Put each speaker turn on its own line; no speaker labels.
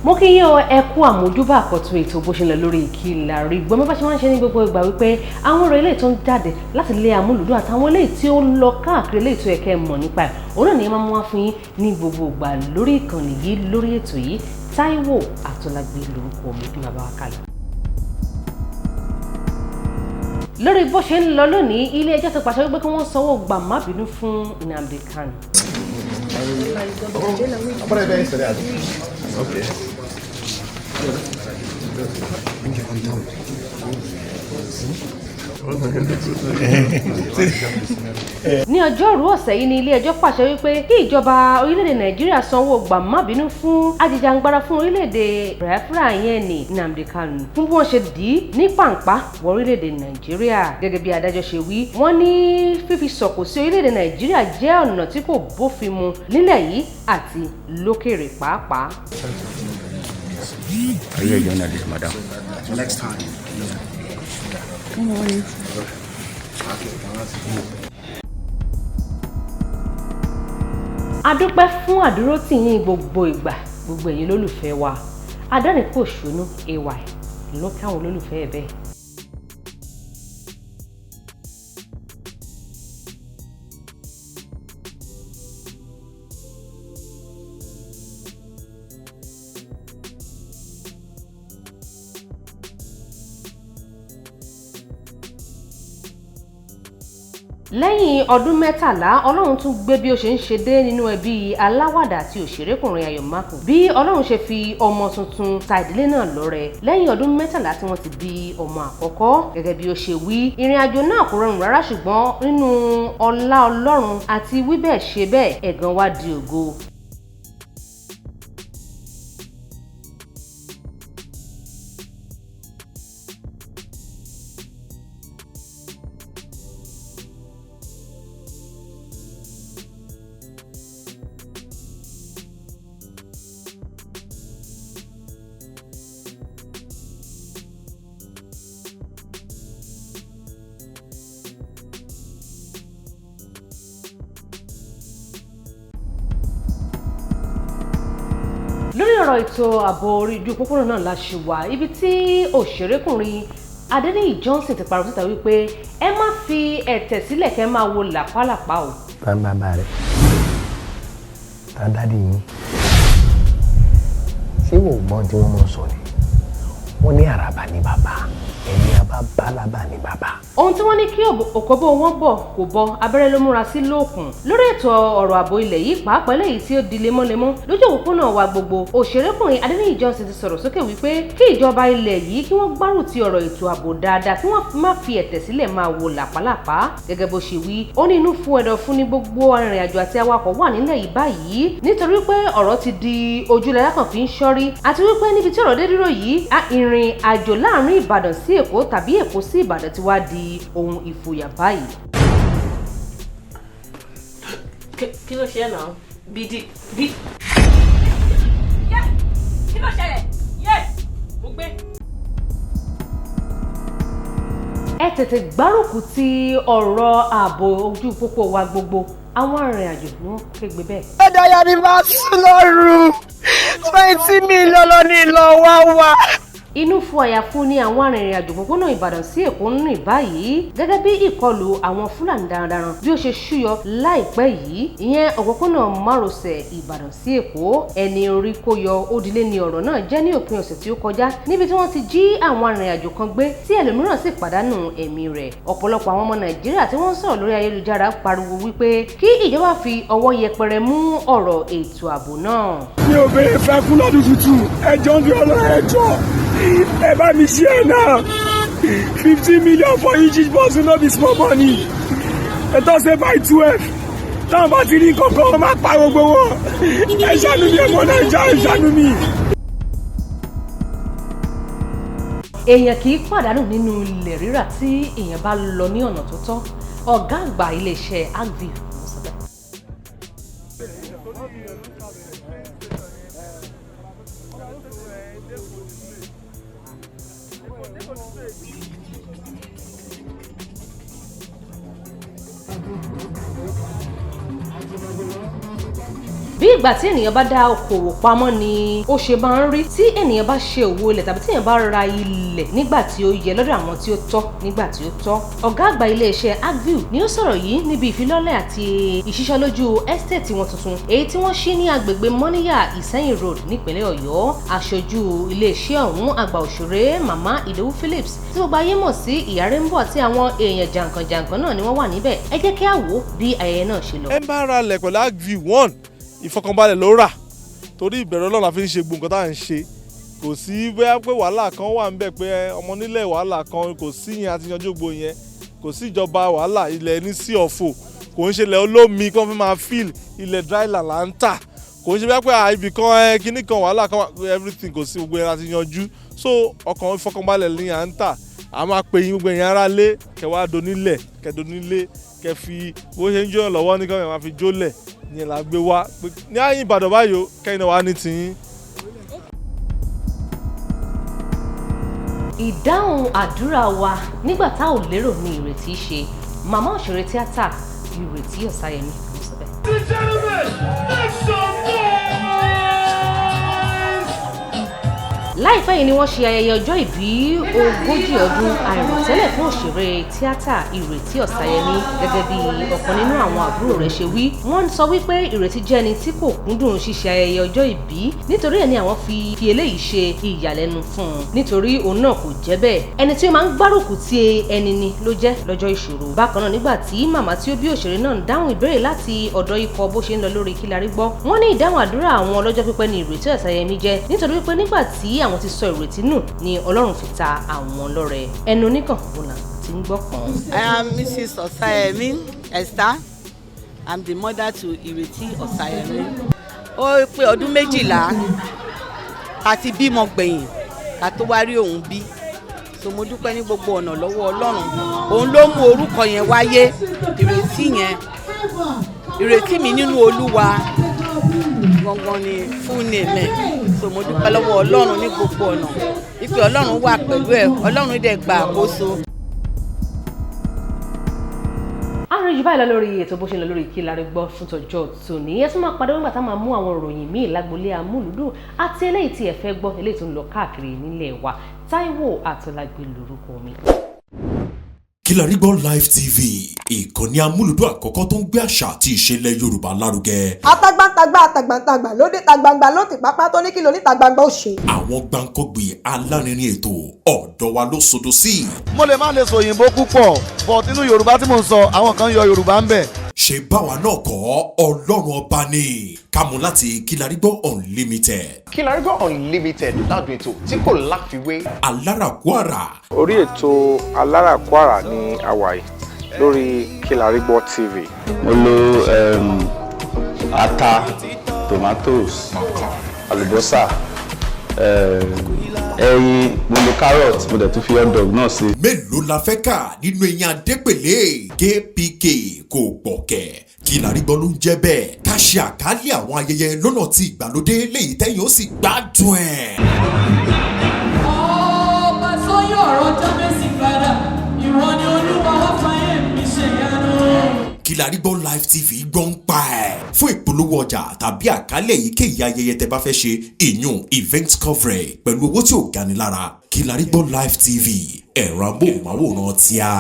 mo kí yín o ẹ kú àmójúbà àkọ́tún ètò bó ṣe lọ lórí Kilarigbo mo bá ṣe máa ń ṣe ní gbogbo ìgbà wípé àwọn ọ̀rọ̀ eléyìí tó ń jáde láti ilé amúlùdún àtàwọn eléyìí tí ó ń lọ káàkiri eléyìí tó yẹ kẹ́ mọ̀ nípa ẹ̀ òun náà ni ẹ máa mú wá fún yín ní gbogbo ìgbà lórí ìkànnì yìí lórí ètò yìí Táíwò Àtọ́lágbé lórúkọ mi bí bàbá wa kálọ. lórí bó ṣe ń lọ lónìí ilé ẹjọ́ ti pàṣẹ wípé kí wọ́n sanwó gbà má bínú fún Nnamdi Kanu.
Okay.
ní ọjọ́rú ọ̀sẹ̀ yìí ni ilé ẹjọ́ pàṣẹ wípé kí ìjọba orílẹ̀-èdè Nàìjíríà sanwó gbà má bínú fún ajìjàǹgbara fún orílẹ̀-èdè Biafra yẹn ní Nnamdi Kanu fún bí wọ́n ṣe dì í ní pàǹpá wọ orílẹ̀-èdè Nàìjíríà gẹ́gẹ́ bí adájọ́ ṣe wí wọ́n ní fífi sọ̀kò sí orílẹ̀-èdè Nàìjíríà jẹ́ ọ̀nà tí kò bófin mu nílẹ̀ yìí àti lókèrè pàápàá.
Are you a journalist, madam?
Next time.
Come on.
A dúpẹ́ fún àdúrótì yín gbogbo ìgbà gbogbo ẹ̀yin lólùfẹ́ wa adẹ́rìn-pòṣónú AY ló káwọn olólùfẹ́ ẹ̀ bẹ́ẹ̀. lẹ́yìn ọdún 13 ọlọ́run tún gbé bí ó ṣe ń ṣe dé nínú ẹbí aláwàdà àti òṣèrékùnrin Ayọ̀ Mákùn bí ọlọ́run ṣe fi ọmọ tuntun ta ìdílé náà lọ́rẹ lẹ́yìn ọdún 13 tí wọ́n ti bí ọmọ àkọ́kọ́ gẹ́gẹ́ bí ó ṣe wí ìrìn àjò náà kò rọrùn rárá ṣùgbọ́n nínú ọlá ọlọ́run àti wíbẹ̀ ṣe bẹ́ẹ̀ ẹ̀gàn wá di ògo. lórí ọ̀rọ̀ ètò ààbò orí ojú pópónà náà la ṣe wà ibi tí òṣèrékùnrin Adéníyì Johnson ti parọ́ síta wípé ẹ má fi ẹ̀tẹ̀ sílẹ̀ kẹ́ máa wo làpálàpá o.
bàbá rẹ̀ tàdádì yín ṣé wò gbọ́n tí wọ́n mọ̀ sọ ni wọ́n ní àràbà ní bàbá ẹni abábálábà ní bàbá.
ohun tí wọ́n ní kí òkòbó wọn bọ̀ kò bọ abẹ́rẹ́ ló múra sí lóòkùn lórí ètò ọ̀rọ̀ ààbò ilẹ̀ yìí pàápàá lẹ́yìn tí ó di lemọ́lemọ́ lójú òpópónà wa gbogbo òṣèrékùnrin Adéníyì Johnson ti sọ̀rọ̀ sókè wípé kí ìjọba ilẹ̀ yìí kí wọ́n gbárù ti ọ̀rọ̀ ètò ààbò dáadáa kí wọ́n má fi ẹ̀tẹ̀ sílẹ̀ máa wo làpálàpá gẹ́gẹ́ bó ṣe wí ó ní inú fún ẹ̀dọ̀ fún ní gbogbo arìnrìn-àjò àti awakọ̀ wà nílẹ̀ yìí báyìí nítorí pé ọ̀rọ̀ ti di ojúlẹ̀ lákàn fi ń ṣọ́rí àti wípé níbi tí ọ̀rọ̀ dé dúró yìí ìrìn àjò láàrin Ìbàdàn sí Èkó tàbí Èkó sí Ìbàdàn ti wá di ohun ìfòyà báyìí.
kí ló ṣe náà bídí bí. kí ló ṣẹlẹ̀ mo gbé.
ẹ tètè gbárùkù ti ọ̀rọ̀ ààbò ojú pópó wa gbogbo àwọn arìnrìn-àjò ni wọ́n kégbe bẹ́ẹ̀.
ẹ dáyà ní bá sùn lọ́rùn 20 million lọ ní ìlọ wá.
inú fún àyàfún ní àwọn arìnrìn-àjò òpópónà Ìbàdàn sí Èkó ń rìn báyìí gẹ́gẹ́ bí ìkọlù àwọn Fúlàní darandaran bí ó ṣe ṣúyọ láìpẹ́ yìí ìyẹn òpópónà márosẹ̀ Ìbàdàn sí Èkó ẹni orí kó yọ òdìlé ni ọ̀rọ̀ náà jẹ́ ní òpin ọ̀sẹ̀ tí ó kọjá níbi tí wọ́n ti jí àwọn arìnrìn-àjò kan gbé tí ẹlòmíràn sì pàdánù ẹ̀mí rẹ̀ ọ̀pọ̀lọpọ̀ àwọn ọmọ Nàìjíríà tí wọ́n ń sọ̀rọ̀ lórí ayélujára pariwo wípé kí ìjọba fi ọwọ́ yẹpẹrẹ mú ọ̀rọ̀ ètò ààbò náà.
mi ò bèrè fẹ́ kú lọ́dún tuntun ẹjọ́ ń bí ọlọ́run ẹjọ́ ẹ bá mi ṣe ẹ náà 15 million for each bus no be small money ẹ tọ́ ṣe by 12 táwọn bá ti rí kankan wọn máa pa gbogbo wọn ẹ ṣàánú mi ọmọ Nàìjíríà ẹ ṣàánú mi.
èèyàn kì í pàdánù nínú ilẹ̀ rírà tí èèyàn bá lọ ní ọ̀nà tó tọ́ ọ̀gá àgbà iléeṣẹ́ agvil ló sọ bẹ́ẹ̀. bí ìgbà tí ènìyàn bá dá okòwò pamọ́ ni ó ṣe máa ń rí. Tí ènìyàn bá ṣe òwò ilẹ̀ tàbí tí ènìyàn bá ra ilẹ̀ nígbà tí ó yẹ lọ́dọ̀ àwọn tí ó tọ́ nígbà tí ó tọ́. Ọ̀gá àgbà iléeṣẹ́ 1Billion ni ó sọ̀rọ̀ yìí níbi ìfilọ́lẹ̀ àti ìṣíṣọ́lójú estate wọn tuntun èyí tí wọ́n ṣí ní agbègbè Mọ́níyà Ìsẹ́yìn Road nípínlẹ̀ Ọ̀yọ́. Aṣojú iléeṣẹ́ ọ̀hún àgbà òṣèré Màmá Ìdòwú Phillips tí gbogbo ayé mọ̀ sí Ìyá Rainbow àti àwọn èèyàn jàǹkànjàǹkàn náà ni wọ́n wà níbẹ̀. Ẹ jẹ́ kí a wò bí ayẹyẹ náà ṣe lọ.
ẹ bá ra lẹ̀ pẹ̀lú 1Billion ìfọkànbalẹ̀ ló rà torí ìbẹ̀rù Ọlọ́run la fi ń ṣe gbogbo nǹkan tá à ń ṣe. Kò sí bóyá pé wàhálà kan wà ń bẹ̀ pé ọmọ nílẹ̀ wàhálà kan kò sí yẹn àti yanjú gbogbo yẹn. Kò sí ìjọba wàhálà ilẹ̀ ní sí ọ̀fọ̀ kò ń ṣe ilẹ̀ olómi kan fi máa fíìl ilẹ̀ dryland là ń tà. Kò ń ṣe bóyá pé ibì kan kíní kan wàhálà kan everything kò sí gbogbo yẹn láti yanjú. So ọkàn ìfọkànbalẹ̀ ni à ń tà. A máa pe yín gbogbo yẹn ara lé kẹ wá donílẹ̀ kẹ donílé kẹ fi bó ṣe ń jó lọ́wọ́ ní káwọn máa fi jólẹ̀ yẹn là gbé wá ní àyìn Ìbàdàn báyìí kẹ́yìn náà wá ní tiyín.
Ìdáhùn àdúrà wa nígbà tá ò lérò ní ìrètí ṣe. Màmá òṣèré tíátà Ìrètí Ọ̀sáyẹmí ló sọ láìpẹ́ yìí ni wọ́n ṣe ayẹyẹ ọjọ́ ìbí 40 ọdún àìròtẹ́lẹ̀ fún òṣèré tíátà Ìrètí Ọ̀sáyẹmí gẹ́gẹ́ bí ọ̀kan nínú àwọn àbúrò rẹ̀ ṣe wí. Wọ́n sọ wípé Ìrètí jẹ́ ẹni tí kò kúndùn ṣíṣe ayẹyẹ ọjọ́ ìbí nítorí ẹ̀ ni àwọn fi eléyìí ṣe ìyàlẹ́nu fún un nítorí òun náà kò jẹ́ bẹ́ẹ̀. Ẹni tí ó máa ń gbárùkù ti ẹni ni ló jẹ́ lọ́jọ́ ìṣòro. Bákan náà nígbà tí màmá tí ó bí òṣèré náà ń dáhùn ìbéèrè láti ọ̀dọ̀ ikọ̀ bó ṣe ń lọ lórí Kilarigbo, wọ́n ní ìdáhùn àdúrà àwọn ọlọ́jọ́ pípẹ́ ni Ìrètí Ọ̀sáyẹmí jẹ́ nítorí wípé nígbà tí àwọn ti sọ ìrètí nù ni Ọlọ́run fi ta àwọn lọ́rẹ. Ẹnu oníkàn ònà tí ń gbọ́ kan.
I am Mrs. Ọ̀sáyẹmí Esther. I'm the mother to Ìrètí Ọ̀sáyẹmí. Ó pé ọdún 12 àti bímọ gbẹ̀yìn ká tó wá rí òun bí. So mo dúpẹ́ ní gbogbo ọ̀nà lọ́wọ́ Ọlọ́run. Òun ló mú orúkọ yẹn wáyé. Ìrètí yẹn. Ìrètí mi nínú Olúwa. Gangan ni full name. So mo dúpẹ́ lọ́wọ́ Ọlọ́run ní gbogbo ọ̀nà. Ìpè Ọlọ́run wà pẹ̀lú ẹ̀. Ọlọ́run dẹ̀ gba àkóso.
Àárín jù báyìí lọ lórí ètò bó ṣe lọ lórí Kilarigbo fún tọjọ́ tòní. Ẹ tún máa padà nígbà tá a máa mú àwọn ìròyìn míì lágbolé amúlùdùn àti eléyìí tí ẹ fẹ́ gbọ́ eléyìí tó ń lọ káàkiri nílẹ̀ wa. Táíwò Àtọ́lágbé lórúkọ mi.
Kilarigbo Live TV, ìkànnì amúlùdún àkọ́kọ́ tó ń gbé àṣà àti ìṣẹ̀lẹ̀ Yorùbá lárugẹ.
Atagbantagba lóde tagbangba ló ti pápá tó ní kí ló ní tagbangba ó ṣe.
Àwọn gbàǹkọ́gbì alárinrin ètò ọ̀dọ́ wa ló sodo sí.
Mo lè má lè sọ òyìnbó púpọ̀ but inú Yorùbá tí mò ń sọ àwọn kan yọ Yorùbá ń bẹ̀.
Ṣé báwa náà kọ́ Ọlọ́run ọba ni kámú láti Kilarigbo Unlimited.
Kilarigbo Unlimited ládùn ètò tí kò láfiwé.
Alárakúàrà.
Orí ètò Alárakúàrà ní àwàyè lórí Kilarigbo TV.
Mo lo ata, tomatoes, àlùbọ́sà, ẹyin, mo lo carrot, mo dẹ̀ tún fi hot dog náà sí.
Mélòó la fẹ́ kà nínú eyín Adépèlé KPK kò gbọ̀kẹ̀. Kilarigbo ló ń jẹ́ bẹ́ẹ̀. Ká ṣe àkálẹ̀ àwọn ayẹyẹ lọ́nà tí ìgbàlódé léyìí tẹ́yìn ó sì gbádùn ẹ̀.
Ọba sọ́yọ̀ ọ̀rọ̀ jábẹ́sì padà, ìwọ ni Olúwa wá fàyè mi ṣe yanu.
Kilarigbo Live TV gbọ́n pa ẹ̀. Fún ìpolówó ọjà tàbí àkálẹ̀ èyíkéyìí ayẹyẹ tẹ́ bá fẹ́ ṣe ìyún event coverage pẹ̀lú owó tí ò gani lára. Kilarigbo Live TV ẹ̀rọ amóhùnmáwòrán tíá.